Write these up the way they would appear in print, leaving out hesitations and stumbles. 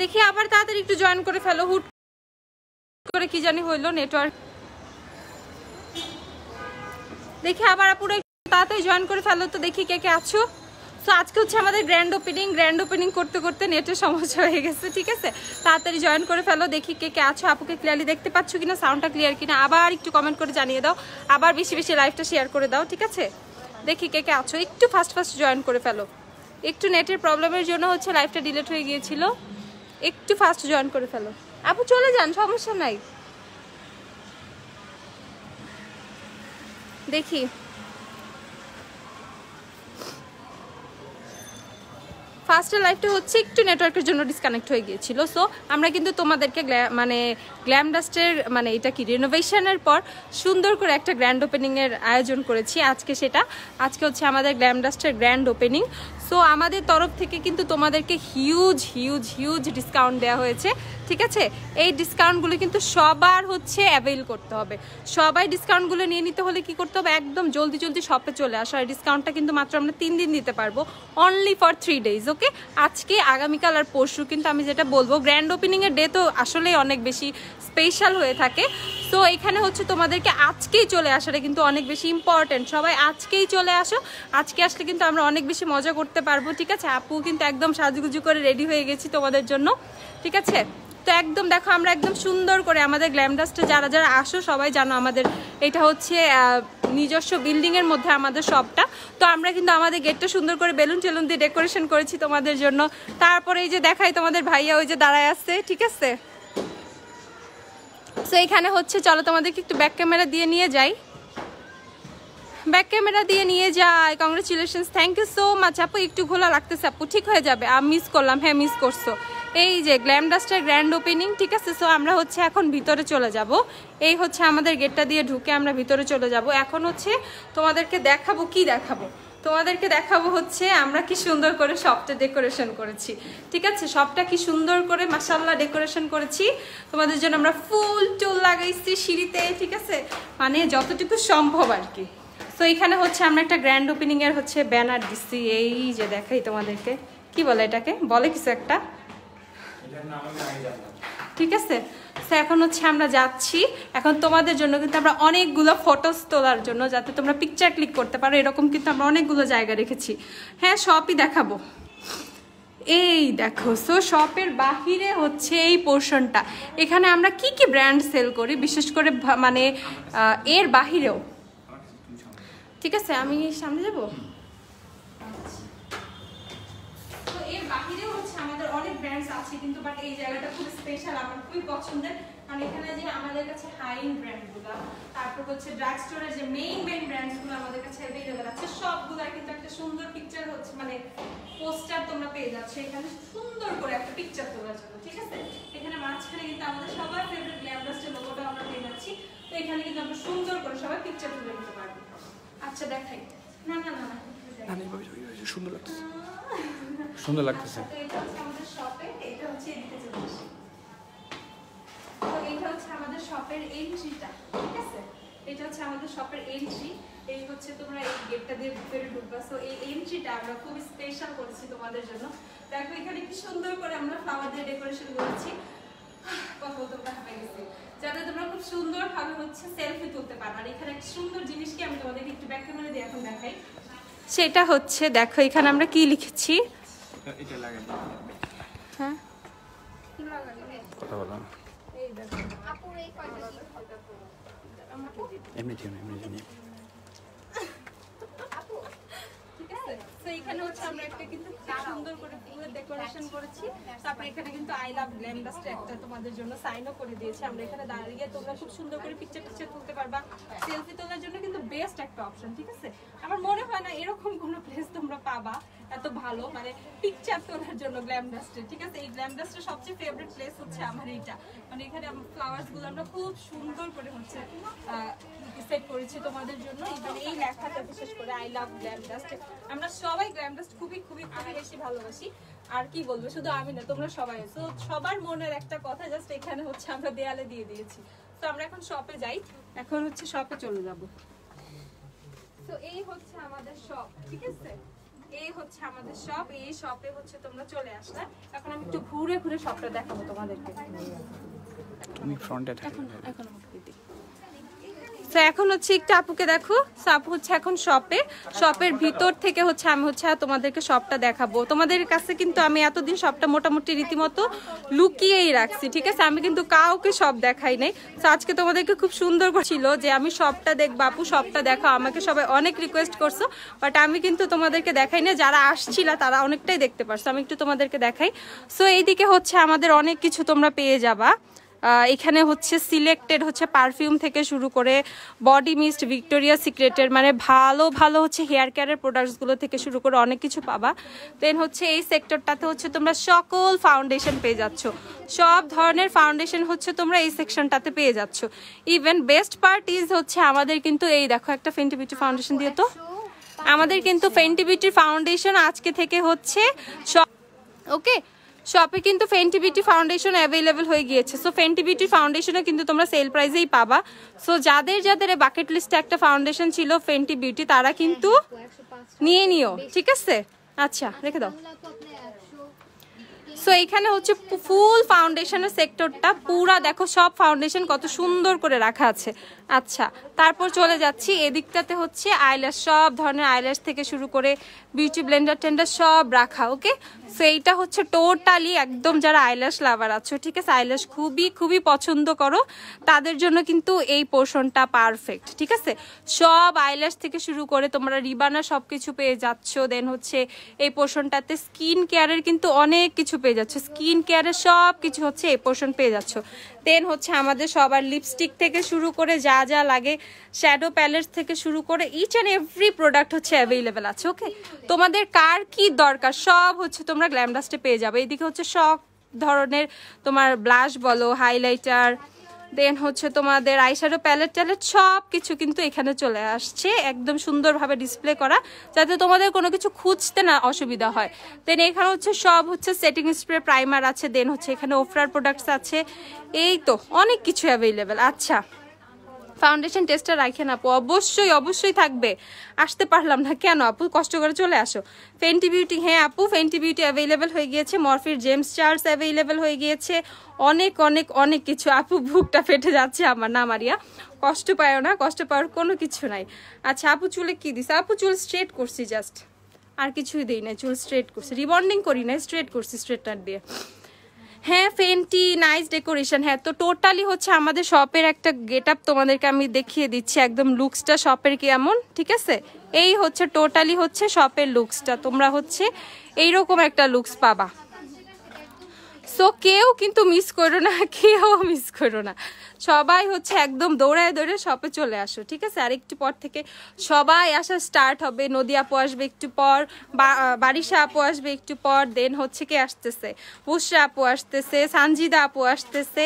দেখি আবার তাড়াতাড়ি একটু জয়েন করে ফেলো, হুট করে কি জানি হইলো নেটওয়ার্ক। দেখি আবার পুরো তাড়াতাড়ি জয়েন করে ফেলো তো, দেখি কে কে আছো। সো আজকে হচ্ছে আমাদের গ্র্যান্ড ওপেনিং করতে করতে নেটের সমস্যা হয়ে গেছে, ঠিক আছে। তাড়াতাড়ি জয়েন করে ফেলো, দেখি কে কে আছো। আপুকে ক্লিয়ারলি দেখতে পাচ্ছ কিনা, সাউন্ডটা ক্লিয়ার কিনা আবার একটু কমেন্ট করে জানিয়ে দাও, আবার বেশি বেশি লাইভটা শেয়ার করে দাও, ঠিক আছে। দেখি কে কে আছো, একটু ফাস্ট জয়েন করে ফেলো। একটু নেটের প্রবলেমের জন্য হচ্ছে লাইভটা ডিলিট হয়ে গিয়েছিল, একটু ফাস্ট জয়েন করে ফেলো। আপু চলে যান, সমস্যা নাই। দেখি ফার্স্টের লাইভটা হচ্ছে একটু নেটওয়ার্কের জন্য ডিসকানেক্ট হয়ে গিয়েছিল। সো আমরা কিন্তু তোমাদেরকে গ্ল্যাম ডাস্টের এটা কি রিনোভেশনের পর সুন্দর করে একটা গ্র্যান্ড ওপেনিংয়ের আয়োজন করেছি আজকে হচ্ছে আমাদের গ্ল্যাম ডাস্টের গ্র্যান্ড ওপেনিং। সো আমাদের তরফ থেকে কিন্তু তোমাদেরকে হিউজ ডিসকাউন্ট দেওয়া হয়েছে, ঠিক আছে। এই ডিসকাউন্টগুলো কিন্তু সবার হচ্ছে অ্যাভেল করতে হবে, সবাই ডিসকাউন্টগুলো নিয়ে নিতে হলে কি করতে হবে, একদম জলদি শপে চলে আসা। এই ডিসকাউন্টটা কিন্তু মাত্র আমরা 3 দিন দিতে পারবো, অনলি ফর 3 ডেজ, ওকে। আজকে, আগামীকাল আর পরশু কিন্তু আমি যেটা বলবো, গ্র্যান্ড ওপেনিংয়ের ডে তো আসলে অনেক বেশি স্পেশাল হয়ে থাকে। তো এখানে হচ্ছে তোমাদেরকে আজকেই চলে আসাটা কিন্তু অনেক বেশি ইম্পর্টেন্ট। সবাই আজকেই চলে আসো, আজকে আসলে কিন্তু আমরা অনেক বেশি মজা করতে পারবো, ঠিক আছে। আপু কিন্তু একদম সাজুগুজু করে রেডি হয়ে গেছি তোমাদের জন্য, ঠিক আছে। তো একদম দেখো, আমরা একদম সুন্দর করে আমাদের গ্ল্যাম ডাস্টে যারা যারা আসো সবাই জানো আমাদের এটা হচ্ছে নিজস্ব বিল্ডিংয়ের মধ্যে আমাদের শপটা। তো আমরা কিন্তু আমাদের গেটটা সুন্দর করে বেলুন টেলুন দিয়ে ডেকোরেশন করেছি তোমাদের জন্য। তারপরে এই যে দেখাই তোমাদের ভাইয়া ওই যে দাঁড়ায় আছে, ঠিক আছে। তো এখানে হচ্ছে চলো তোমাদেরকে একটু ব্যাক ক্যামেরা দিয়ে নিয়ে যাই, congratulations, thank you so much আপু। একটু ঘোলা লাগতেছে আপু, ঠিক হয়ে যাবে। আমি মিস করলাম, হ্যাঁ মিস করছো। এই যে গ্ল্যাম ডাস্টের গ্র্যান্ড ওপেনিং, ঠিক আছে। সো আমরা হচ্ছে এখন ভিতরে চলে যাব, এই হচ্ছে আমাদের গেটটা দিয়ে ঢুকে আমরা ভিতরে চলে যাব। এখন হচ্ছে তোমাদেরকে দেখাবো হচ্ছে আমরা কি সুন্দর করে শপটা ডেকোরেশন করেছি, ঠিক আছে। শপটা কি সুন্দর করে মাশাআল্লাহ ডেকোরেশন করেছি তোমাদের জন্য। আমরা ফুল টুল লাগাইছি সিঁড়িতে, ঠিক আছে, যতটুকু সম্ভব আর কি। তো এখানে হচ্ছে আমরা একটা গ্র্যান্ড ওপেনিং এর হচ্ছে ব্যানার দিচ্ছি, এই যে দেখাই তোমাদেরকে, কি বলে এটাকে, বলে কিছু একটা, ঠিক আছে। তো এখন হচ্ছে আমরা যাচ্ছি, এখন তোমাদের জন্য কিন্তু আমরা অনেকগুলো ফটোস তোলার জন্য, যাতে তোমরা পিকচার ক্লিক করতে পারো, এরকম কিন্তু আমরা অনেকগুলো জায়গা রেখেছি। হ্যাঁ সবই দেখাবো, এই দেখো। সো শপের বাহিরে হচ্ছে এই পোর্শনটা, এখানে আমরা কি কি ব্র্যান্ড সেল করি, বিশেষ করে এর বাহিরেও, ঠিক আছে। আমি সামনে যাবো। তো এর বাহিরেও হচ্ছে আমাদের অনেক ব্র্যান্ডস আছে কিন্তু, বাট এই জায়গাটা খুব স্পেশাল, আমার খুবই পছন্দের। কারণ এখানে যে আমাদের কাছে হাই এন্ড ব্র্যান্ডগুলো, তারপর হচ্ছে ড্রাগ স্টোরের যে মেইন ব্র্যান্ডসগুলো আমাদের কাছে অ্যাভেলেবল আছে, সবগুলোর কিন্তু একটা সুন্দর পিকচার হচ্ছে পোস্টার তোমরা পেয়ে যাচ্ছ এখানে, সুন্দর করে একটা পিকচার তোলার জন্য, ঠিক আছে। এখানে মাঝখানে কিন্তু আমাদের সবার ফেভারিট গ্ল্যাম ডাস্টের লোগোটা আমরা পেয়ে যাচ্ছি। তো এখানে কিন্তু আমরা সুন্দর করে সবাই পিকচার তুলে নিতে পারবো। আচ্ছা দেখাই, না সুন্দর লাগতেছে। এটা হচ্ছে আমাদের শপে, এটা হচ্ছে এদিকে চলে আসে। তো এটা হচ্ছে আমাদের শপের এন্ট্রিটা, ঠিক আছে। এটা হচ্ছে আমাদের শপের এন্ট্রি, এই হচ্ছে তোমরা এই গেটটা দিয়ে ভিতরে ঢুকবা। সো এই এন্ট্রিটা আমরা খুব স্পেশাল করেছি তোমাদের জন্য। দেখো এখানে কি সুন্দর করে আমরা ফ্লাওয়ার দিয়ে ডেকোরেশন করেছি, কথা বলতে হাঁপাই গেছি, যাতে তোমরা খুব সুন্দর ভাবে হচ্ছে সেলফি তুলতে পারো। আর এখানে একটা সুন্দর জিনিস কি আমি তোমাদেরকে একটু ব্যাক ক্যামেরা দিয়ে এখন দেখাই, সেটা হচ্ছে দেখো এখানে আমরা কি লিখেছি। এটা লাগাই, হ্যাঁ কথা বললাম, এই দেখো আপু এই কয়টা এমনি জানি আপু ঠিক আছে। তো এখানে হচ্ছে আমরা একটা কিন্তু সুন্দর করে ফুলের ডেকোরেশন করেছি। তারপরে এখানে কিন্তু আই লাভ গ্ল্যাম ডাস্ট একটা তোমাদের জন্য সাইনও করে দিয়েছি। আমরা এখানে দাঁড়িয়ে তোমরা খুব সুন্দর করে পিকচার তুলতে পারবা, সেলফি তোলার জন্য কিন্তু বেস্ট একটা অপশন, ঠিক আছে। আমার মনে হয় না এরকম কোনো প্লেস তোমরা পাবা এত ভালো পিকচার তোলার জন্য গ্ল্যাম ডাস্টে, ঠিক আছে। এই গ্ল্যাম ডাস্টের সবচেয়ে ফেভারিট প্লেস হচ্ছে আমার এইটা, এখানে ফ্লাওয়ার্স গুলো আমরা খুব সুন্দর করে হচ্ছে সেট করেছি তোমাদের জন্য। এই লেখাটা বিশেষ করে আই লাভ গ্ল্যাম ডাস্ট, আমরা সবাই গ্ল্যাম ডাস্ট খুবই বেশি ভালোবাসি। আর কি বলবো, শুধু আমি না তোমরা সবাই। তো সবার মনের একটা কথা জাস্ট এখানে হচ্ছে আমরা দেয়ালে দিয়ে দিয়েছি। তো আমরা এখন শপে যাই, এখন হচ্ছে শপে চলে যাব। তো এই হচ্ছে আমাদের শপ, ঠিক আছে। এই হচ্ছে আমাদের শপ, এই শপে হচ্ছে তোমরা চলে আসলে। এখন আমি একটু ঘুরে ঘুরে শপটা দেখাবো তোমাদেরকে। তুমি ফ্রন্টে থাকো। তো এখন হচ্ছে একটু আপুকে দেখো, আপু হচ্ছে এখন শপের ভিতর থেকে হচ্ছে আমি হচ্ছে তোমাদেরকে শপটা দেখাবো। তোমাদের কাছে কিন্তু আমি এতদিন শপটা মোটামুটি রীতিমতো লুকিয়েই রাখছি, ঠিক আছে, আমি কিন্তু কাউকে শপ দেখাই নাই। তো আজকে তোমাদেরকে খুব সুন্দর ছিল যে আমি শপটা দেখবো, আপু শপটা দেখাও, আমাকে সবাই অনেক রিকোয়েস্ট করছো, বাট আমি কিন্তু তোমাদেরকে দেখাই না। যারা আসছিল তারা অনেকটাই দেখতে পারছো, আমি একটু তোমাদেরকে দেখাই। সো এইদিকে হচ্ছে আমাদের অনেক কিছু তোমরা পেয়ে যাবা। এখানে হচ্ছে সিলেক্টেড হচ্ছে পারফিউম থেকে শুরু করে বডি মিস্ট, ভিক্টোরিয়া সিক্রেটের মানে ভালো ভালো হচ্ছে হেয়ার কেয়ারের প্রোডাক্টসগুলো থেকে শুরু করে অনেক কিছু পাবা। দেন হচ্ছে এই সেক্টরটাতে হচ্ছে তোমরা সকল ফাউন্ডেশন পেয়ে যাচ্ছ, সব ধরনের ফাউন্ডেশন হচ্ছে তোমরা এই সেকশনটাতে পেয়ে যাচ্ছ। ইভেন বেস্ট পার্ট ইজ হচ্ছে আমাদের কিন্তু এই দেখো একটা ফেন্টি বিউটি ফাউন্ডেশন দিয়ে, তো আমাদের কিন্তু ফেন্টি বিউটির ফাউন্ডেশন আজকে থেকে হচ্ছে ওকে শপে কিন্তু ফেন্টি বিউটি ফাউন্ডেশন অ্যাভেলেবল হয়ে গিয়েছে। সো ফেন্টি বিউটি ফাউন্ডেশনও কিন্তু তোমরা সেল প্রাইসেই পাবা। সো যাদের যাদের বাকেট লিস্টে একটা ফাউন্ডেশন ছিল ফেন্টি বিউটি, তারা কিন্তু নিয়ে নিও, ঠিক আছে? আচ্ছা রেখে দাও। সো এখানে হচ্ছে ফুল ফাউন্ডেশনের সেক্টরটা পুরা দেখো, সব ফাউন্ডেশন কত সুন্দর করে রাখা আছে। আচ্ছা তারপর চলে যাচ্ছি এদিকটাতে হচ্ছে আইল্যাশ, সব ধরনের আইল্যাশ থেকে শুরু করে বিউটি ব্লেন্ডার টেন্ডার সব রাখা। ওকে, সো এইটা হচ্ছে টোটালি একদম যারা আইল্যাশ লাভার আছো, ঠিক আছে, আইল্যাশ খুবই খুবই পছন্দ করো, তাদের জন্য কিন্তু এই পোর্শনটা পারফেক্ট, ঠিক আছে। সব আইল্যাশ থেকে শুরু করে তোমরা রিবানা সব কিছু পেয়ে যাচ্ছ। দেন হচ্ছে এই পোর্শনটাতে স্কিন কেয়ারের কিন্তু অনেক কিছু পেয়ে যাচ্ছ, স্কিন কেয়ারের সব কিছু হচ্ছে এই পোর্শন পেয়ে যাচ্ছ। দেন হচ্ছে আমাদের সবার লিপস্টিক থেকে শুরু করে যা যা লাগে, শ্যাডো প্যালেট থেকে শুরু করে ইচ অ্যান্ড এভরি প্রোডাক্ট হচ্ছে অ্যাভেলেবেল আছে। ওকে, তোমাদের কার কি দরকার সব হচ্ছে তোমরা গ্ল্যামডাস্টে পেয়ে যাবে। এইদিকে হচ্ছে সব ধরনের তোমার ব্লাশ বলো, হাইলাইটার, দেন হচ্ছে তোমাদের আইশ্যাডো প্যালেট ট্যালেট সব কিছু কিন্তু এখানে চলে আসছে, একদম সুন্দরভাবে ডিসপ্লে করা, যাতে তোমাদের কোনো কিছু খুঁজতে না অসুবিধা হয়। দেন এখানে হচ্ছে সব হচ্ছে সেটিং স্প্রে, প্রাইমার আছে, দেন হচ্ছে এখানে ওফরার প্রোডাক্টস আছে, এই তো অনেক কিছু অ্যাভেলেবেল। আচ্ছা ফাউন্ডেশন টেস্টটা রাখেন আপু, অবশ্যই অবশ্যই থাকবে, আসতে পারলাম না কেন আপু, কষ্ট করে চলে আসো। ফেন্টি বিউটি, হ্যাঁ আপু ফেন্টি বিউটি অ্যাভেলেবেল হয়ে গিয়েছে, মরফির জেমস চার্লস অ্যাভেলেবেল হয়ে গিয়েছে, অনেক অনেক অনেক কিছু। আপু বুকটা ফেটে যাচ্ছে আমার, না মারিয়া কষ্ট পায়ও না, কষ্ট পাওয়ার কোনো কিছু নাই। আচ্ছা আপু চুলে কি দিছে? আপু চুল স্ট্রেট করছি জাস্ট, আর কিছুই দিই না, চুল স্ট্রেট করছি, রিবন্ডিং করি না, স্ট্রেট করছি স্ট্রেটনার দিয়ে। হ্যাঁ ফেন্টি নাইস ডেকোরেশন, হ্যাঁ তো টোটালি হচ্ছে আমাদের শপের একটা গেট আপ তোমাদেরকে আমি দেখিয়ে দিচ্ছি, একদম লুকসটা শপের কেমন, ঠিক আছে। এই হচ্ছে টোটালি হচ্ছে শপের লুকসটা, তোমরা হচ্ছে এইরকম একটা লুকস পাবা। সো কেউ কিন্তু মিস করো না, কেউ মিস করো না, সবাই হচ্ছে একদম দৌড়ায় দৌড়ে শপে চলে আসো, ঠিক আছে। আর একটু পর থেকে সবাই আসা স্টার্ট হবে, নদী আপু আসবে একটু পর, বারিশা আপু আসবে একটু পর, দেন হচ্ছে কে আসতেছে, বুশরা আপু আসতেছে, সানজিদা আপু আসতেছে,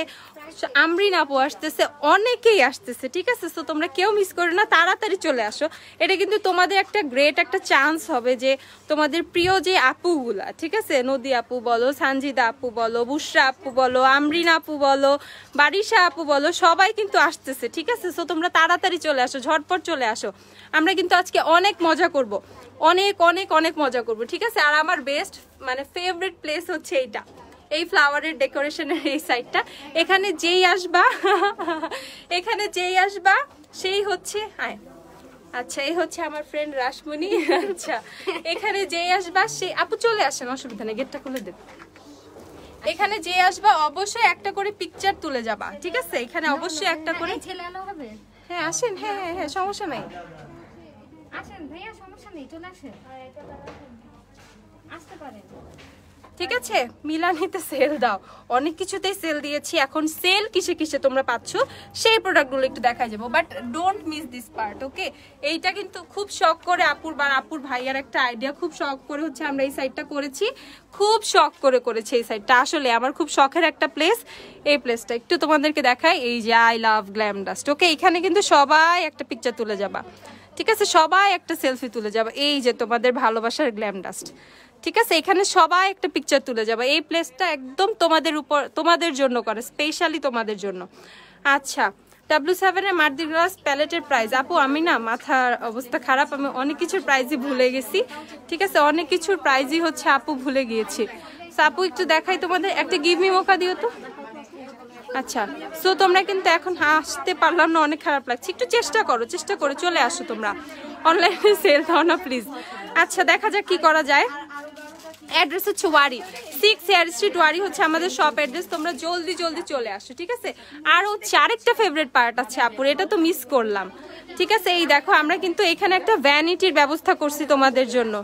আমরিন আপু আসতেছে, অনেকেই আসতেছে, ঠিক আছে। সো তোমরা কেউ মিস করো না, তাড়াতাড়ি চলে আসো। এটা কিন্তু তোমাদের একটা গ্রেট একটা চান্স হবে যে তোমাদের প্রিয় যে আপুগুলা, ঠিক আছে, নদী আপু বলো, সানজিদা আপু বলো, বুশরা আপু বলো, আমরিন আপু বলো, বারিশা আপু বলো, সবাই কিন্তু আসতেছে, ঠিক আছে। সো তোমরা তাড়াতাড়ি চলে আসো, ঝটপট চলে আসো, আমরা কিন্তু আজকে অনেক মজা করব, অনেক অনেক অনেক মজা করব, ঠিক আছে। আর আমার বেস্ট মানে ফেভারিট প্লেস হচ্ছে এইটা, এই ফ্লাওয়ারের ডেকোরেশনের এই সাইডটা, এখানে যেই আসবা এখানে যেই আসবা সেই হচ্ছে, হ্যাঁ আচ্ছা এই হচ্ছে আমার ফ্রেন্ড রাসমণি। আচ্ছা এখানে যেই আসবা সেই, আপু চলে আসেন, অসুবিধা নেই, গেটটা খুলে দেব। এখানে যে আসবা অবশ্যই একটা করে পিকচার তুলে যাবা, ঠিক আছে, এখানে অবশ্যই একটা করে। হ্যাঁ আসেন, হ্যাঁ হ্যাঁ হ্যাঁ সমস্যা নাই, আসেন ভাইয়া, সমস্যা নেই, চলে আসেন, আসতে পারেন, ঠিক আছে। মিলানিতে সেল দাও, অনেক কিছুতেই সেল দিয়েছি, এখন সেল কিসে কিসে তোমরা পাচ্ছ সেই প্রোডাক্টগুলো একটু দেখা যাবো, but don't miss this part. Okay, এইটা কিন্তু খুব শখ করে আপুর ভাইয়ার একটা আইডিয়া, খুব শখ করে হচ্ছে আমরা এই সাইডটা করেছি, খুব শখ করে করেছি এই সাইডটা, আসলে আমার খুব শখের একটা প্লেস। এই প্লেসটা একটু তোমাদেরকে দেখাই, এই যে আই লাভ গ্ল্যামডাস্ট। ওকে, এখানে কিন্তু সবাই একটা পিকচার তুলে যাবা, ঠিক আছে, সবাই একটা সেলফি তুলে যাবা, এই যে তোমাদের ভালোবাসার গ্ল্যামডাস্ট, ঠিক আছে, এখানে সবাই একটা পিকচার তুলে যাবে। এই প্লেসটা একদম তোমাদের জন্য করে, স্পেশালি তোমাদের জন্য। আচ্ছা W7 এর মার্দি গ্লাস প্যালেটের প্রাইস। আপু আমি না মাথার অবস্থা খারাপ, আমি অনেক কিছুর প্রাইসই ভুলে গেছি। ঠিক আছে, অনেক কিছুর প্রাইসই হচ্ছে আপু ভুলে গিয়েছি। আপু একটু দেখাই তোমাদের, একটা গিভ মি মোকা দিও তো। আচ্ছা, সো তোমরা কিন্তু এখন আসতে পারলাম না, অনেক খারাপ লাগছে। একটু চেষ্টা করে চলে আসো তোমরা, অনলাইনে সেল দাও না প্লিজ। আচ্ছা দেখা যাক কি করা যায়। অ্যাড্রেস হচ্ছে ওয়ারি, 6 হেয়ার স্ট্রিট ওয়ারি হচ্ছে আমাদের শপ অ্যাড্রেস। তোমরা জলদি চলে আসো, ঠিক আছে। আর হচ্ছে আরেকটা ফেভারিট পার্ট আছে আপুর, এটা তো মিস করলাম। ঠিক আছে, এই দেখো আমরা কিন্তু এখানে একটা ভ্যানিটির ব্যবস্থা করছি তোমাদের জন্য।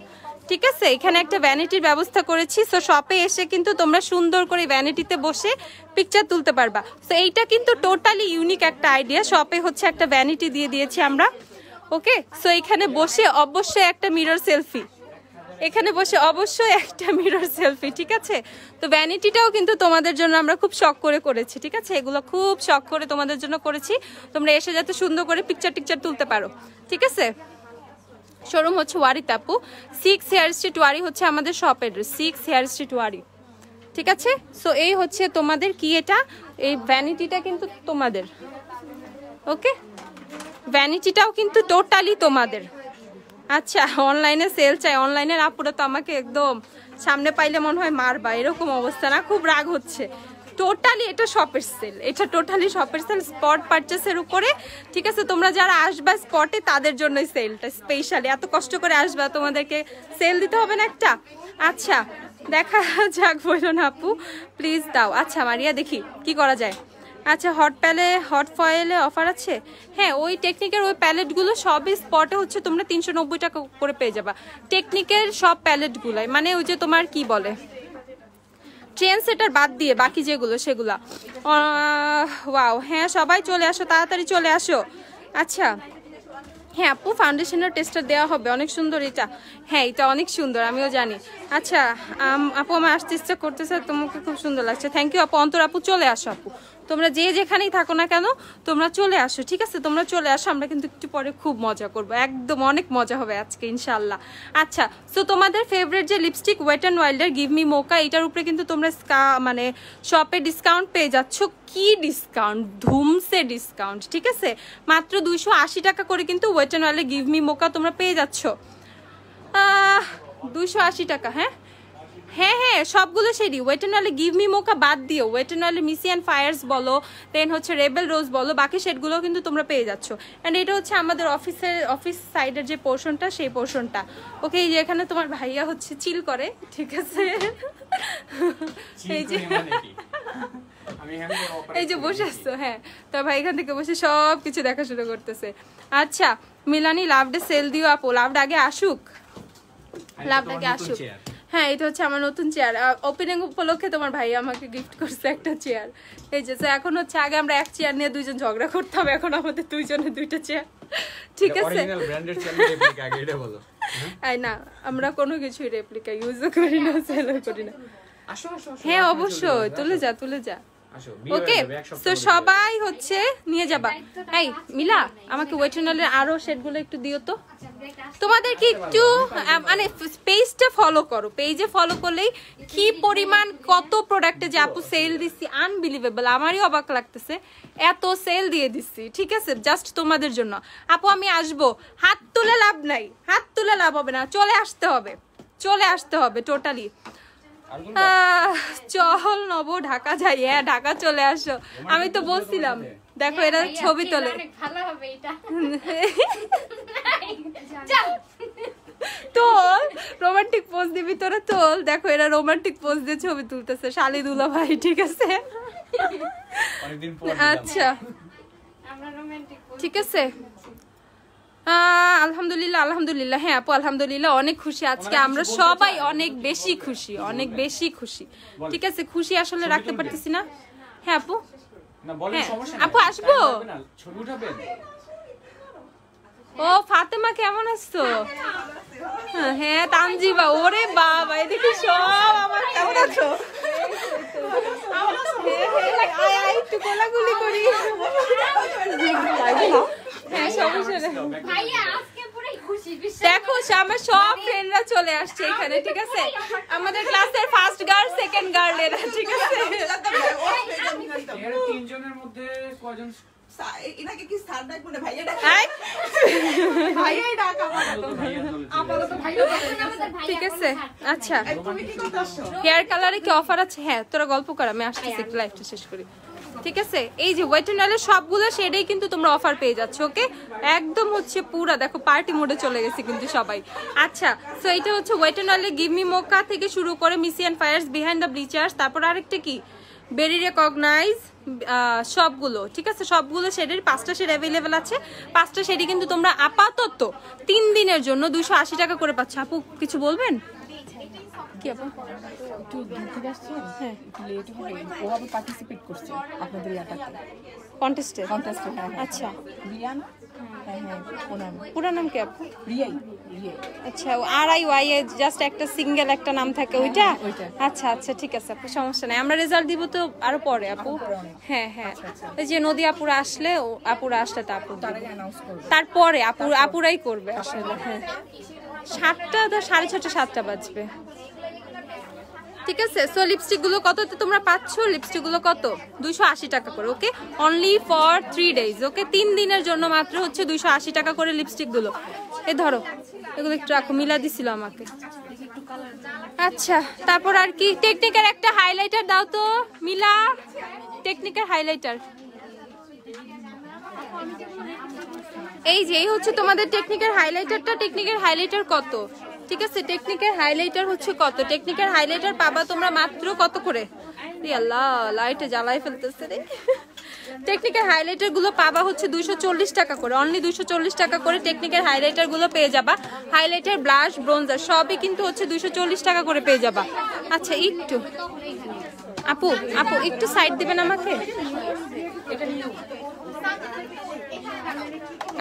ঠিক আছে, এখানে একটা ভ্যানিটির ব্যবস্থা করেছি। সো শপে এসে কিন্তু তোমরা সুন্দর করে ভ্যানিটিতে বসে পিকচার তুলতে পারবা। সো এইটা কিন্তু টোটালি ইউনিক একটা আইডিয়া। শপে হচ্ছে একটা ভ্যানিটি দিয়ে দিয়েছি আমরা। ওকে, সো এখানে বসে অবশ্যই একটা মিরর সেলফি, এখানে বসে অবশ্যই একটা মিরর সেলফি। ঠিক আছে, তো ভ্যানিটিটাও কিন্তু তোমাদের জন্য আমরা খুব শখ করে করেছি। ঠিক আছে, এগুলো খুব শখ করে তোমাদের জন্য করেছি, তোমরা এসে যাতে সুন্দর করে পিকচার তুলতে পারো। ঠিক আছে, শোরুম হচ্ছে ওয়ারি তাপু, 6 হেয়ার স্ট্রিট ওয়ারি হচ্ছে আমাদের শপ অ্যাড্রেস, 6 হেয়ার স্ট্রিট ওয়ারি। ঠিক আছে, সো এই হচ্ছে তোমাদের কি, এটা এই ভ্যানিটিটা কিন্তু তোমাদের। ওকে, ভ্যানিটিটাও কিন্তু টোটালি তোমাদের। আচ্ছা, অনলাইনে সেল চাই, অনলাইনের আপুরা তো আমাকে একদম সামনে পাইলে মনে হয় মারবা, এরকম অবস্থা না, খুব রাগ হচ্ছে। টোটালি এটা শপের সেল, এটা টোটালি শপের সেল, স্পট পারচেসের উপরে। ঠিক আছে, তোমরা যারা আসবা স্পটে তাদের জন্য সেলটা স্পেশালি, এত কষ্ট করে আসবা, তোমাদেরকে সেল দিতে হবে না একটা। আচ্ছা দেখা যাক, বলো না আপু প্লিজ দাও। আচ্ছা মারিয়া, দেখি কি করা যায়। আচ্ছা, হট ফয়েলে অফার আছে? হ্যাঁ, ওই টেকনিকের ওই প্যালেটগুলো সবই স্পটে হচ্ছে তোমরা 390 টাকা করে পেয়ে যাবা, টেকনিকের সব প্যালেটগুলাই। মানে ওই যে তোমার কি বলে ট্রেন সেটার বাদ দিয়ে বাকি যেগুলো সেগুলা। ওয়াও, হ্যাঁ সবাই চলে আসো, তাড়াতাড়ি চলে আসো। আচ্ছা হ্যাঁ আপু, ফাউন্ডেশনের টেস্টার দেওয়া হবে, অনেক সুন্দর এটা। হ্যাঁ এটা অনেক সুন্দর, আমিও জানি। আচ্ছা আপু, আমার আসতে ইচ্ছা করতেছে, তোমাকে খুব সুন্দর লাগছে। থ্যাংক ইউ আপু। অন্তর আপু চলে আসো আপু, তোমরা যে যেখানেই থাকো না কেন তোমরা চলে আসো। ঠিক আছে, তোমরা চলে আসো, আমরা কিন্তু একটু পরে খুব মজা করবো, একদম অনেক মজা হবে আজকে ইনশাল্লাহ। আচ্ছা, সো তোমাদের ফেভারিট যে লিপস্টিক ওয়েট অ্যান্ড ওয়াইল্ডের গিভ মি মোকা, এটার উপরে কিন্তু তোমরা মানে শপে ডিসকাউন্ট পেয়ে যাচ্ছ। কি ডিসকাউন্ট, ধুমসে ডিসকাউন্ট। ঠিক আছে, মাত্র 280 টাকা করে কিন্তু ওয়েট অ্যান্ড ওয়াইল্ডের গিভ মি মোকা তোমরা পেয়ে যাচ্ছ। 280 টাকা। হ্যাঁ হ্যাঁ হ্যাঁ, সবগুলো শেডই ওয়েট অ্যান্ড ওয়াইল্ডে গিভ মি মোকা বাদ দিও, ওয়েট অ্যান্ড ওয়াইল্ডে মিসি অ্যান্ড ফায়ার্স বলো, দেন হচ্ছে রেবেল রোজ বলো, বাকি শেডগুলো কিন্তু তোমরা পেয়ে যাচ্ছ। অ্যান্ড এটা হচ্ছে আমাদের অফিস সাইডের যে পোর্শনটা, সেই পোর্শনটা। ওকে, এই যে এখানে তোমার ভাইয়া হচ্ছে চিল করে। ঠিক আছে, এই যে এই যে বসে আসছো, হ্যাঁ তো ভাই এখান থেকে বসে সব কিছু দেখাশোনা করতেছে। আচ্ছা মিলানি, লাভ ডে সেল দিও আপু, লাভটা আগে আসুক, লাভটা আগে আসুক। হ্যাঁ, এটা হচ্ছে আমার নতুন চেয়ার, ওপেনিং উপলক্ষে তোমার ভাই আমাকে গিফট করছে একটা চেয়ার। এই যে এখন হচ্ছে, আগে আমরা এক চেয়ার নিয়ে দুইজন ঝগড়া করতাম, এখন আমাদের দুইজনে দুইটা চেয়ার। ঠিক আছে, না আমরা কোনো কিছুই রেপ্লিকা ইউজও করি না, সেলও করি না। হ্যাঁ অবশ্যই, তুলে যা। ওকে, তো সবাই হচ্ছে নিয়ে যাবা। এই মিলা, আমাকে ওয়েটনালের আরো শেডগুলো একটু দিও তো। তোমাদের কি একটু মানে পেজটা ফলো করো, পেজে ফলো করলেই কি পরিমাণ কত প্রোডাক্টে যে আপু সেল দিচ্ছি, আনবিলিভেবল, আমারই অবাক লাগতেছে, এত সেল দিয়ে দিচ্ছি। ঠিক আছে, জাস্ট তোমাদের জন্য। আপু আমি আসবো, হাত তুলে লাভ নাই, হাত তুলে লাভ হবে না, চলে আসতে হবে টোটালি। চল নব ঢাকা যাই। হ্যাঁ ঢাকা চলে আসো, আমি তো বলছিলাম। দেখো এরা ছবি তোলে, তোল রোমান্টিক পোজ দিবি তোরা, তোল। দেখো এরা রোমান্টিক পোজ দিয়ে ছবি তুলতেছে, শালি দুলা ভাই। ঠিক আছে, আচ্ছা ঠিক আছে। আলহামদুলিল্লাহ। হ্যাঁ আপু আলহামদুলিল্লাহ, অনেক খুশি আজকে আমরা সবাই, অনেক বেশি খুশি। ঠিক আছে, খুশি আসলে রাখতে পারতেছি না। হ্যাঁ আপু, হ্যাঁ আপু আসবো। ও ফাতেমা কেমন আছো? হ্যাঁ তানজিবা, ওরে বাবা এদিকে সব আমার, কেমন আছো? একটু কোলাগুলি করি। হ্যাঁ দেখো আমার সব ফ্রেন্ডরা চলে আসছে এখানে। ঠিক আছে, আমাদের ক্লাসের ফার্স্ট গার্ল, সেকেন্ড গার্ল এরা। ঠিক আছে, দুইজনের মধ্যে কয়জন এনাকে কি স্যার ডাকবো না ভাইয়া ডাক এই, ভাইয়াই ডাক আপাতত ভাইয়া ঠিক আছে আচ্ছা তুমি কি করতে আসছো হেয়ার কালারে কি অফার আছে? হ্যাঁ তোরা গল্প কর, আমি আসতেছি একটু লাইভটা শেষ করি। ঠিক আছে, এই যে ওয়েট এন্ড অয়েলের সবগুলো শেডেই কিন্তু তোমরা অফার পেয়ে যাচ্ছ। ওকে, একদম হচ্ছে পুরা দেখো পার্টি মোডে চলে গেছে কিন্তু সবাই। আচ্ছা, সো এটা হচ্ছে ওয়েট এন্ড অয়েলের গিভ মি মোকা থেকে শুরু করে মিসি অ্যান্ড ফায়ার্স, বিহাইন্ড দ্য ব্লিচার্স, তারপর আরেকটা কি বেরি রেকগনাইজ, সবগুলো ঠিক আছে। সবগুলো শেডের 5টা শেড অ্যাভেলেবেল আছে। 5টা শেডই কিন্তু তোমরা আপাতত 3 দিনের জন্য 280 টাকা করে পাচ্ছ। আপু কিছু বলবেন? কি আপু? একটু দূর থেকে আসছেন হ্যাঁ একটু লেট হবে ও আবার পার্টিসিপেট করছে আপনাদের ইয়াটাতে কন্টেস্টে? কন্টেস্টে হ্যাঁ আচ্ছা, রিয়া না হ্যাঁ হ্যাঁ ওনার পুরো নাম কি আপু? রিয়াই আচ্ছা, RIY এ জাস্ট একটা সিঙ্গেল একটা নাম থাকে ওইটা? আচ্ছা আচ্ছা ঠিক আছে আপু, সমস্যা নাই, আমরা রেজাল্ট দিব তো আরো পরে আপু। হ্যাঁ হ্যাঁ, এই যে নদী আপুরা আসলে আপুরা আসলে তা আপু তারপরে আপুরাই করবে আসলে। হ্যাঁ 7টা 6:30 7টা বাজবে। ঠিক আছে, সো লিপস্টিক গুলো কততে তোমরা পাচ্ছ? লিপস্টিক গুলো কত? 280 টাকা করে। ওকে, অনলি ফর 3 ডেজ। ওকে, 3 দিনের জন্য মাত্র হচ্ছে 280 টাকা করে লিপস্টিক গুলো। এ ধরো এগুলো একটু রাখো, মিলা দিছিল আমাকে। আচ্ছা, তারপর আর কি? টেকনিকের একটা হাইলাইটার দাও তো মিলা, টেকনিকের হাইলাইটার। এই যে এই হচ্ছে তোমাদের টেকনিকের হাইলাইটারটা। টেকনিকের হাইলাইটার কত? ঠিক আছে, টেকনিকের হাইলাইটার হচ্ছে কত? টেকনিকের হাইলাইটার পাবা তোমরা মাত্র কত করে? আল্লাহ, লাইটে জ্বালাই ফেলতেছে রে। টেকনিকের হাইলাইটার গুলো পাবা হচ্ছে 240 টাকা করে। অনলি 240 টাকা করে টেকনিকের হাইলাইটার গুলো পেয়ে যাবা। হাইলাইটার, ব্লাশ, ব্রোঞ্জার সবই কিন্তু হচ্ছে 240 টাকা করে পেয়ে যাবা। আচ্ছা, একটু আপু আপু একটু সাইড দিবেন আমাকে।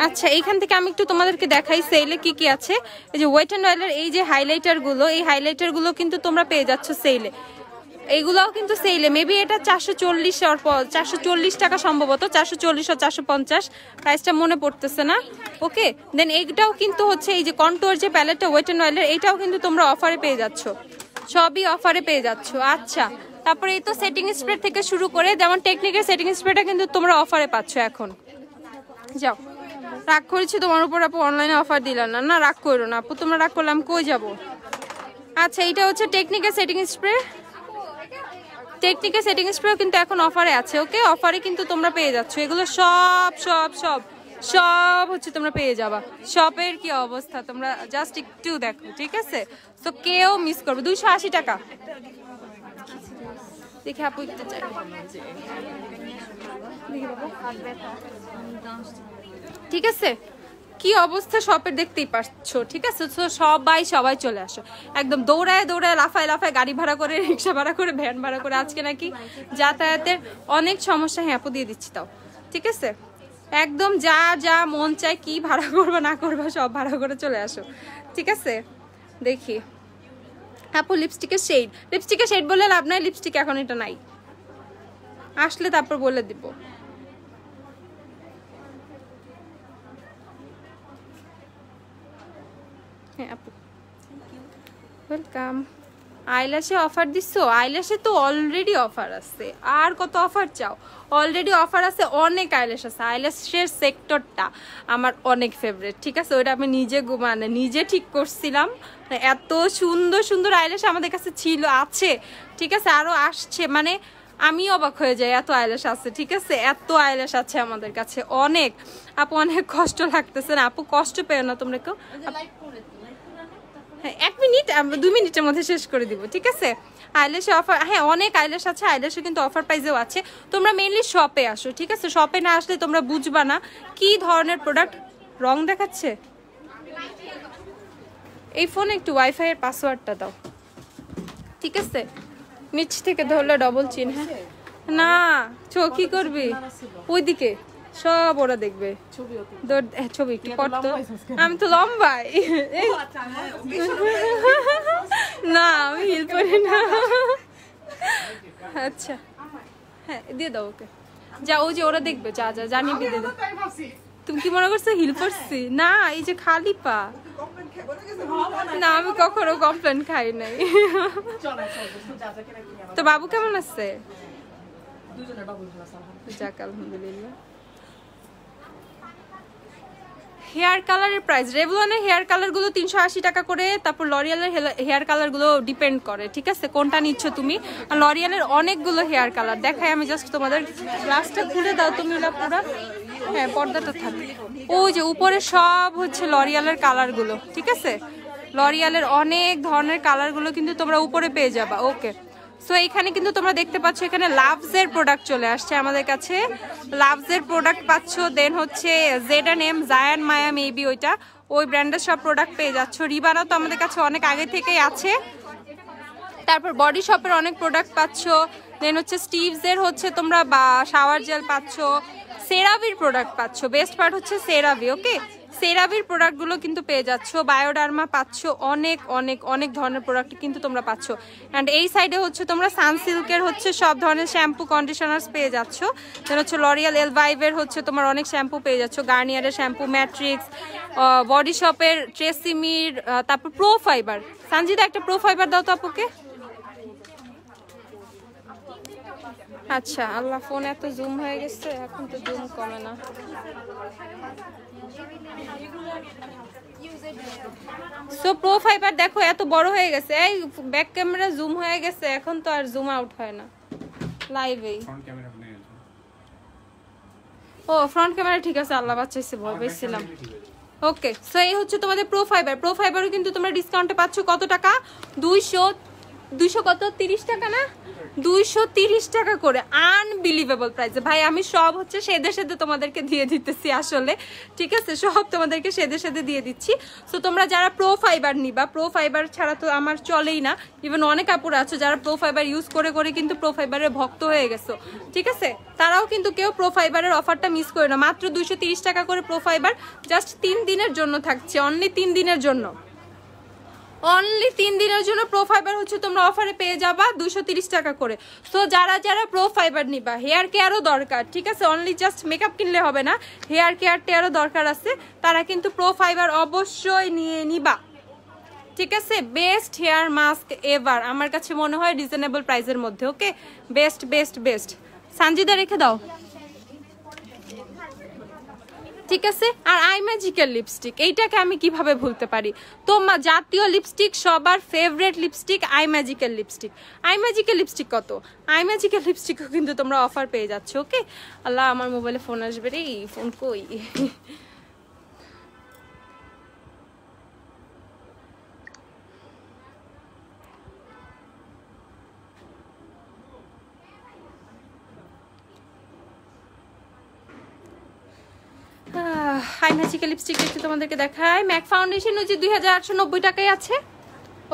আচ্ছা, এইখান থেকে আমি একটু তোমাদেরকে দেখাই সেলে কি কি আছে। এই যে ওয়েট এন্ড অয়েলের এই যে হাইলাইটার গুলো, এই হাইলাইটার গুলো কিন্তু তোমরা পেয়ে যাচ্ছ সেলে। এইগুলোও কিন্তু সেলে, মেবি এটা 440 আর 440 টাকা সম্ভবত, 440 ও 450 প্রাইসটা মনে পড়তেছে না। ওকে, দেন এইটাও কিন্তু হচ্ছে এই যে কন্টুয়ার যে প্যালেটটা ওয়েট এন্ড অয়েলের, এইটাও কিন্তু তোমরা অফারে পেয়ে যাচ্ছ, সবই অফারে পেয়ে যাচ্ছ। আচ্ছা, তারপরে এই তো সেটিং স্প্রে থেকে শুরু করে, যেমন টেকনিকের সেটিং স্প্রেটা কিন্তু তোমরা অফারে পাচ্ছ এখন। যাও, রাগ করেছি তোমার উপর আপু, অনলাইনে অফার দিলাম না। না রাগ করো না আপু, তোমরা রাগ করলে আমি কই যাবো। আচ্ছা, এইটা হচ্ছে টেকনিকের সেটিং স্প্রে। টেকনিকের সেটিং স্প্রেও কিন্তু এখন অফারে আছে। ওকে, অফারে কিন্তু তোমরা পেয়ে যাচ্ছ এগুলো সব সব সব সব হচ্ছে তোমরা পেয়ে যাবা। শপের কি অবস্থা তোমরা জাস্ট একটু দেখো। ঠিক আছে, তো কেউ মিস করবে। 280 টাকা। দেখে আপু একটু চাই, ঠিক আছে, কি অবস্থা শপের দেখতেই পাচ্ছ। ঠিক আছে, তো সবাই চলে আসো, একদম দৌড়ায় দৌড়ায় লাফায় লাফায়, গাড়ি ভাড়া করে, রিক্সা ভাড়া করে, ভ্যান ভাড়া করে। আজকে নাকি যাতায়াতের অনেক সমস্যা। হ্যাঁ আপু দিয়ে দিচ্ছি তাও। ঠিক আছে, একদম যা যা মন চায়, কি ভাড়া করবো না করবো সব ভাড়া করে চলে আসো। ঠিক আছে, দেখি আপু লিপস্টিকের শেড বলে লাভ নাই, লিপস্টিক এখন এটা নাই, আসলে তারপর বলে দিব। হ্যাঁ আপু ওয়েলকাম। আইল্যাশে অফার দিচ্ছ? আইল্যাশে তো অলরেডি অফার আছে, আর কত অফার চাও? অলরেডি অফার আছে, অনেক আইল্যাশ আছে। আইল্যাশের সেক্টরটা আমার অনেক ফেভারিট। ঠিক আছে, ওইটা আমি নিজে ঠিক করছিলাম। এত সুন্দর সুন্দর আইল্যাশ আমাদের কাছে ছিল, আছে। ঠিক আছে, আরো আসছে, মানে আমি অবাক হয়ে যাই, এত আইল্যাশ আছে। ঠিক আছে, এত আইল্যাশ আছে আমাদের কাছে অনেক। আপু অনেক কষ্ট লাগতেছে না আপু, কষ্ট পেও না তোমরা কেউ। হ্যাঁ 1 মিনিট, আমরা 2 মিনিটের মধ্যে শেষ করে দিব। ঠিক আছে, আইল্যাশে অফার, হ্যাঁ অনেক আইল্যাশ আছে। আইল্যাশে কিন্তু অফার প্রাইসেও আছে। তোমরা মেইনলি শপে আসো। ঠিক আছে, শপে না আসলে তোমরা বুঝবা না কি ধরনের প্রোডাক্ট। রং দেখাচ্ছে, এই ফোনে একটু ওয়াইফাই এর পাসওয়ার্ডটা দাও। ঠিক আছে, নিচ থেকে ধরলে ডবল চিন। হ্যাঁ না কি করবি, ওইদিকে সব ওরা দেখবে। ছবি একটু পড়তো, আমি তো লম্বাই না, আমি হিল পরি না। আচ্ছা হ্যাঁ দিয়ে দাও ওকে, যা ও যে ওরা দেখবে, যা যা জানি দিয়ে দাও। তুমি কি মনে করছো হিল পরছি? না, এই যে খালি পা। না আমি কখনো কমপ্লেন খাই নাই। তো বাবু কেমন আছে? দুজনের বাবুল ভালো আছে আলহামদুলিল্লাহ। যাক আলহামদুলিল্লাহ। হেয়ার কালারের প্রাইস, রেভলনের হেয়ার কালারগুলো 380 টাকা করে, তারপর লরিয়ালের হেয়ার কালারগুলো ডিপেন্ড করে, ঠিক আছে কোনটা নিচ্ছ তুমি। আর লরিয়ালের অনেকগুলো হেয়ার কালার দেখাই আমি, জাস্ট তোমাদের গ্লাসটা খুলে দাও তুমি ওটা পুরো, হ্যাঁ পর্দাটা থাকে। ওই যে উপরে সব হচ্ছে লরিয়ালের কালারগুলো, ঠিক আছে লরিয়ালের অনেক ধরনের কালারগুলো কিন্তু তোমরা উপরে পেয়ে যাবা। ওকে, সো এখানে কিন্তু তোমরা দেখতে পাচ্ছ এখানে লাভসের প্রোডাক্ট চলে আসছে আমাদের কাছে, লাভসের প্রোডাক্ট পাচ্ছ। দেন হচ্ছে Z&M, জায়ান মায়া মেবি ওইটা, ওই ব্র্যান্ডের সব প্রোডাক্ট পেয়ে যাচ্ছ। রিবানা তো আমাদের কাছে অনেক আগে থেকেই আছে। তারপর বডি শপের অনেক প্রোডাক্ট পাচ্ছ। দেন হচ্ছে স্টিভসের হচ্ছে তোমরা বা শাওয়ার জেল পাচ্ছ, সেরাভির প্রোডাক্ট পাচ্ছ। বেস্ট পার্ট হচ্ছে সেরাভি, ওকে সেরাভির প্রোডাক্টগুলো কিন্তু পেয়ে যাচ্ছ। বায়োডার্মা পাচ্ছ, অনেক অনেক অনেক ধরনের প্রোডাক্ট কিন্তু তোমরা পাচ্ছ। অ্যান্ড এই সাইডে হচ্ছে তোমরা সানসিল্কের হচ্ছে সব ধরনের শ্যাম্পু কন্ডিশনার্স পেয়ে যাচ্ছ। দেন হচ্ছে লরিয়াল এলভাইভের হচ্ছে তোমার অনেক শ্যাম্পু পেয়ে যাচ্ছ, গার্নিয়ারের শ্যাম্পু, ম্যাট্রিক্স, বডি শপের ট্রেসিমির, তারপর প্রো ফাইবার। সানজিদা একটা প্রো ফাইবার দাও তো আপুকে। আচ্ছা আল্লাহ, ফোন এত জুম হয়ে গেছে, এখন তো জুম কমে না। সো প্রো ফাইবার দেখো এত বড় হয়ে গেছে, এই ব্যাক ক্যামেরা জুম হয়ে গেছে, এখন তো আর জুম আউট হয় না লাইভেই। ও ফ্রন্ট ক্যামেরা ঠিক আছে, আল্লাহ বাঁচাইছে, ভয় পেয়েছিলাম। ওকে, সো এই হচ্ছে তোমাদের প্রো ফাইবার। প্রো ফাইবারও কিন্তু তোমরা ডিসকাউন্টে পাচ্ছ কত টাকা, 200 কত 30 টাকা না, 230 টাকা করে, আনবিলিভেবল প্রাইসে। ভাই আমি সব হচ্ছে সেদে সেদে তোমাদেরকে দিয়ে দিতেছি আসলে, ঠিক আছে সব তোমাদেরকে সেদে সেদে দিয়ে দিচ্ছি। সো তোমরা যারা প্রো ফাইবার নিবা, প্রো ফাইবার ছাড়া তো আমার চলেই না, ইভেন অনেক আপুরা আছো যারা প্রো ফাইবার ইউজ করে করে কিন্তু প্রো ফাইবারের ভক্ত হয়ে গেছো, ঠিক আছে তারাও কিন্তু কেউ প্রো ফাইবারের অফারটা মিস করে না। মাত্র 230 টাকা করে প্রো ফাইবার, জাস্ট 3 দিনের জন্য থাকছে, অনলি 3 দিনের জন্য, অনলি 3 দিনের জন্য প্রো ফাইবার হচ্ছে তোমরা অফারে পেয়ে যাবা 230 টাকা করে। সো যারা যারা প্রো ফাইবার নিবা, হেয়ার কেয়ারও দরকার, ঠিক আছে অনলি জাস্ট মেকআপ কিনলে হবে না, হেয়ার কেয়ার টেয়ারও দরকার আছে, তারা কিন্তু প্রো ফাইবার অবশ্যই নিয়ে নিবা, ঠিক আছে। বেস্ট হেয়ার মাস্ক এভার আমার কাছে মনে হয় রিজনেবল প্রাইসের মধ্যে। ওকে, বেস্ট বেস্ট বেস্ট। সানজিদা রেখে দাও, ঠিক আছে। আর আই ম্যাজিকের লিপস্টিক, এইটাকে আমি কিভাবে ভুলতে পারি, তোমার জাতীয় লিপস্টিক, সবার ফেভারিট লিপস্টিক আই ম্যাজিকের লিপস্টিক। আই ম্যাজিকের লিপস্টিক কত, আই ম্যাজিকের লিপস্টিকও কিন্তু তোমরা অফার পেয়ে যাচ্ছ। ওকে, আল্লাহ আমার মোবাইলে ফোন আসবে রে, ফোন কই। আই ম্যাজিকের লিপস্টিক একটু তোমাদেরকে দেখায়। ম্যাক ফাউন্ডেশন হচ্ছে 2890 টাকায় আছে।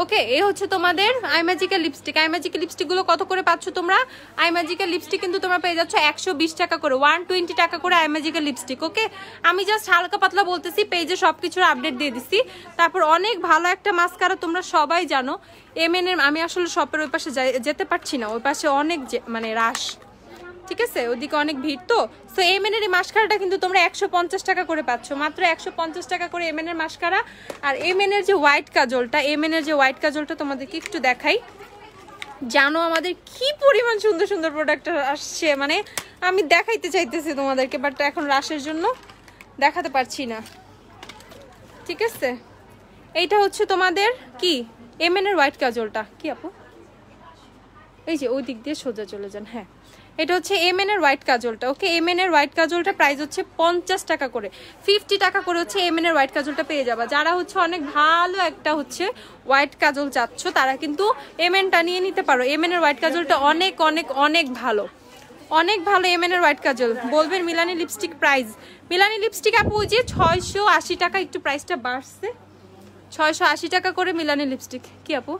ওকে, এই হচ্ছে তোমাদের আই ম্যাজিকের লিপস্টিক। আই ম্যাজিকের লিপস্টিকগুলো কত করে পাচ্ছ তোমরা, আই ম্যাজিকের লিপস্টিক কিন্তু তোমরা পেয়ে যাচ্ছ 120 টাকা করে, 120 টাকা করে আই ম্যাজিকের লিপস্টিক। ওকে, আমি জাস্ট হালকা পাতলা বলতেছি, পেজে সব কিছুর আপডেট দিয়ে দিচ্ছি। তারপর অনেক ভালো একটা মাস্কারা তোমরা সবাই জানো, MN এর, আমি আসলে শপের ওই পাশে যেতে পারছি না, ওই পাশে অনেক মানে রাশ, ঠিক আছে ওদিকে অনেক ভিড় তো। সো MN এর এই মাস্কারাটা কিন্তু তোমরা 150 টাকা করে পাচ্ছ, মাত্র 150 টাকা করে MN এর মাস্কারা। আর MN এর যে হোয়াইট কাজলটা, MN এর যে হোয়াইট কাজলটা তোমাদেরকে একটু দেখাই, জানো আমাদের কি পরিমাণ সুন্দর সুন্দর প্রোডাক্ট আসছে, মানে আমি দেখাইতে চাইতেছি তোমাদেরকে, বাট এখন রাশের জন্য দেখাতে পারছি না, ঠিক আছে। এইটা হচ্ছে তোমাদের কি MN এর হোয়াইট কাজলটা, কি আপু এই যে ওই দিক দিয়ে সোজা চলে যান, হ্যাঁ এটা হচ্ছে MN এর হোয়াইট কাজলটা। ওকে, MN এর হোয়াইট কাজলটা প্রাইস হচ্ছে 50 টাকা করে, 50 টাকা করে হচ্ছে MN এর হোয়াইট কাজলটা পেয়ে যাবা। যারা হচ্ছে অনেক ভালো একটা হচ্ছে হোয়াইট কাজল চাচ্ছ, তারা কিন্তু MNটা নিয়ে নিতে পারো। MN এর হোয়াইট কাজলটা অনেক অনেক অনেক ভালো, অনেক ভালো। MN এর হোয়াইট কাজল বলবেন Milani lipstick price, Milani lipstick আপু যে 680 টাকা, একটু প্রাইসটা বাড়ছে, 680 টাকা করে মিলানি লিপস্টিক। কি আপু,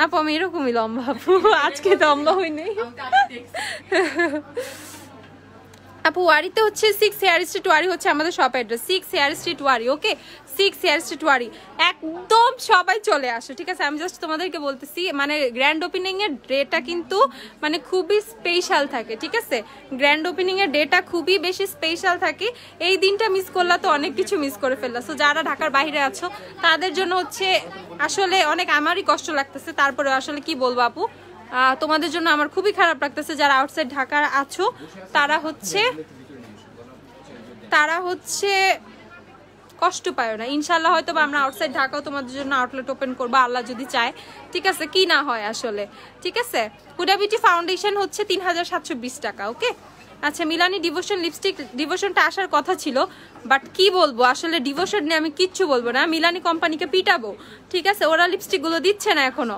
আপু আমি এরকমই লম্বা আপু, আজকে লম্বা হই নাই আপু। ওয়ারিতে হচ্ছে 6 হেয়ার স্ট্রিট ওয়ারি হচ্ছে আমাদের শপ অ্যাড্রেস, 6 হেয়ার স্ট্রিট ওয়ারি। ওকে, 6 হেয়ার স্ট্রিট ওয়ারি, একদম সবাই চলে আসো, ঠিক আছে। আমি জাস্ট তোমাদেরকে বলতেছি, মানে গ্র্যান্ড ওপেনিং এর ডেটা কিন্তু মানে খুবই স্পেশাল থাকে, ঠিক আছে। গ্র্যান্ড ওপেনিং এর ডেটা খুবই বেশি স্পেশাল থাকে, এই দিনটা মিস করলা তো অনেক কিছু মিস করে ফেললা। সো যারা ঢাকার বাইরে আছো তাদের জন্য হচ্ছে আসলে অনেক আমারই কষ্ট লাগতেছে, তারপরে আসলে কি বলবো আপু, তোমাদের জন্য আমার খুবই খারাপ লাগতেছে যারা আউটসাইড ঢাকার আছো, তারা হচ্ছে কষ্ট পায় না। ইনশাল্লাহ হয়তো আমরা আউটসাইড ঢাকাও তোমাদের জন্য আউটলেট ওপেন করবো আল্লাহ যদি চায়, ঠিক আছে, কি না হয় আসলে, ঠিক আছে। হুডা বিউটি ফাউন্ডেশন হচ্ছে 3720 টাকা, ওকে। আচ্ছা, মিলানি ডিভোশন লিপস্টিক, ডিভোশনটা আসার কথা ছিল, বাট কি বলবো আসলে ডিভোশন নিয়ে আমি কিচ্ছু বলবো না, মিলানি কোম্পানিকে পিটাবো, ঠিক আছে, ওরা লিপস্টিক গুলো দিচ্ছে না এখনো।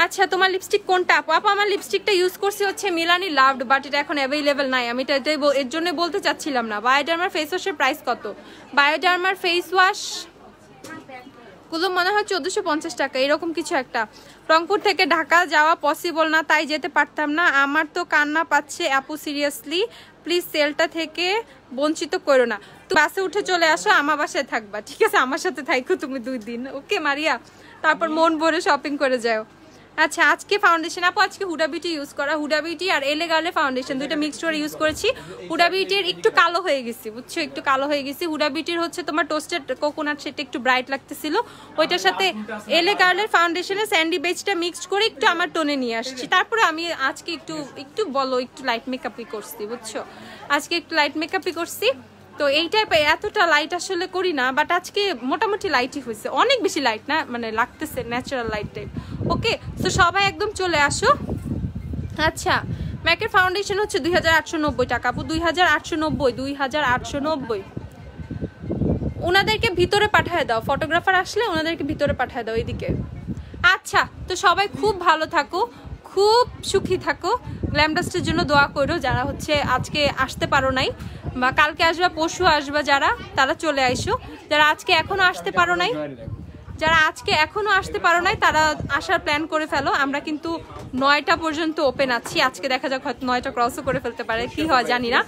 আচ্ছা, তোমার লিপস্টিক কোনটা আপু? আপু আমার লিপস্টিকটা ইউজ করছি হচ্ছে মিলানি লাভড, বাট এটা এখন অ্যাভেলেবেল নাই, আমি এটা এর জন্য বলতে চাচ্ছিলাম না। বায়োডার্মার ফেস ওয়াশের প্রাইস কত? বায়োডার্মার ফেস ওয়াশ গুলো মনে হয় 1450 টাকা এরকম কিছু একটা। রংপুর থেকে ঢাকা যাওয়া পসিবল না, তাই যেতে পারতাম না। আমার তো কান্না পাচ্ছে আপু, সিরিয়াসলি প্লিজ সেলটা থেকে বঞ্চিত করো না। তুমি বাসে উঠে চলে আসো, আমার বাসায় থাকবা, ঠিক আছে, আমার সাথে থাকো তুমি 2 দিন, ওকে মারিয়া, তারপর মন ভরে শপিং করে যাও। আচ্ছা, আজকে ফাউন্ডেশন আপু, আজকে হুডা বিউটি ইউজ করা, হুডা বিউটি আর এলে গার্লে ফাউন্ডেশন দুইটা মিক্সড করে ইউজ করেছি। হুডা বিউটির একটু কালো হয়ে গেছি, বুঝছো, একটু কালো হয়ে গেছি। হুডা বিউটির হচ্ছে তোমার টোস্টেড কোকোনাট, সেটা একটু ব্রাইট লাগতেছিল, ওইটার সাথে এলে গার্লের ফাউন্ডেশনের স্যান্ডি বেজটা মিক্সড করে একটু আমার টোনে নিয়ে আসছি। তারপরে আমি আজকে একটু লাইট মেকআপই করছি, বুঝছো, আজকে একটু লাইট মেকআপই করছি। তো এই টাইপে এতটা লাইট আসলে করি না, বাট আজকে মোটামুটি লাইটই হয়েছে, অনেক বেশি লাইট না, মানে লাগতেছে ন্যাচারাল লাইট টাইপ, ওকে। তো সবাই একদম চলে আসো। আচ্ছা, ম্যাকের ফাউন্ডেশন হচ্ছে 2890 টাকা আপু, 2890। ওনাদেরকে ভিতরে পাঠিয়ে দাও, ফটোগ্রাফার আসলে ওনাদেরকে ভিতরে পাঠিয়ে দাও এইদিকে। আচ্ছা, তো সবাই খুব ভালো থাকো, খুব সুখী থাকো। গ্ল্যামডাস্টের জন্য দোয়া করো, যারা হচ্ছে আজকে আসতে পারো নাই বা কালকে আসবা, পরশু আসবা, তারা চলে আইসো। যারা আজকে এখনো আসতে পারো নাই তারা আসার প্ল্যান করে ফেলো। আমরা কিন্তু 9টা পর্যন্ত ওপেন আছি, আজকে দেখা যাক হয়তো 9টা ক্রসও করে ফেলতে পারে, কি হয় জানি না,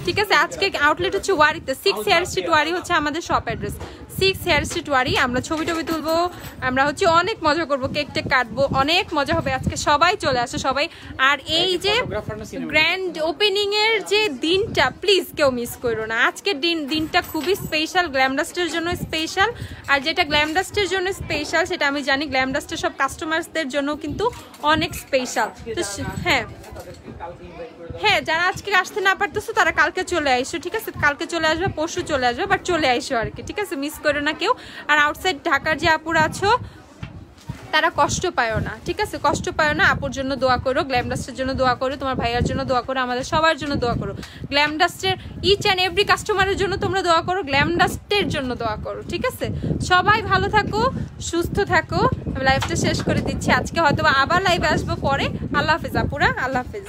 ঠিক আছে। আজকে আউটলেট হচ্ছে ওয়ারিতে, 6 হেয়ার স্ট্রিট ওয়ারি হচ্ছে আমাদের শপ অ্যাড্রেস, 6 হেয়ার স্ট্রিট ওয়ারি। আমরা ছবি তুলবো, আমরা হচ্ছে অনেক মজা করবো, কেক টেক কাটবো, অনেক মজা হবে আজকে। সবাই চলে আসো সবাই। আর এই যে গ্র্যান্ড ওপেনিং এর যে দিনটা, প্লিজ কেউ মিস করো না। আজকের দিনটা খুবই স্পেশাল, গ্ল্যামডাস্টের জন্য স্পেশাল। আর যেটা গ্ল্যামডাস্টের জন্য স্পেশাল সেটা আমি জানি, গ্ল্যামডাস্টের সব কাস্টমারসদের জন্য কিন্তু অনেক স্পেশাল। তো হ্যাঁ, যারা আজকে আসতে না পারতেছো তারা কালকে চলে আইসো, ঠিক আছে, কালকে চলে আসবে, পরশু চলে আসবে, বাট চলে আইসো আর কি, ঠিক আছে, মিস করো না কেউ। আর আউটসাইড ঢাকার যে আপুরা আছো তারা কষ্ট পায় না, ঠিক আছে, কষ্ট পায় না। আপুর জন্য দোয়া করো, গ্ল্যামডাস্টের জন্য দোয়া করো, তোমার ভাইয়ার জন্য দোয়া করো, আমাদের সবার জন্য দোয়া করো। গ্ল্যামডাস্টের ইচ অ্যান্ড এভরি কাস্টমারের জন্য তোমরা দোয়া করো, গ্ল্যামডাস্টের জন্য দোয়া করো, ঠিক আছে। সবাই ভালো থাকো, সুস্থ থাকো। আমি লাইভটা শেষ করে দিচ্ছি, আজকে হয়তো আবার লাইভে আসবো পরে। আল্লাহ হাফেজ আপুরা, আল্লাহ হাফেজ।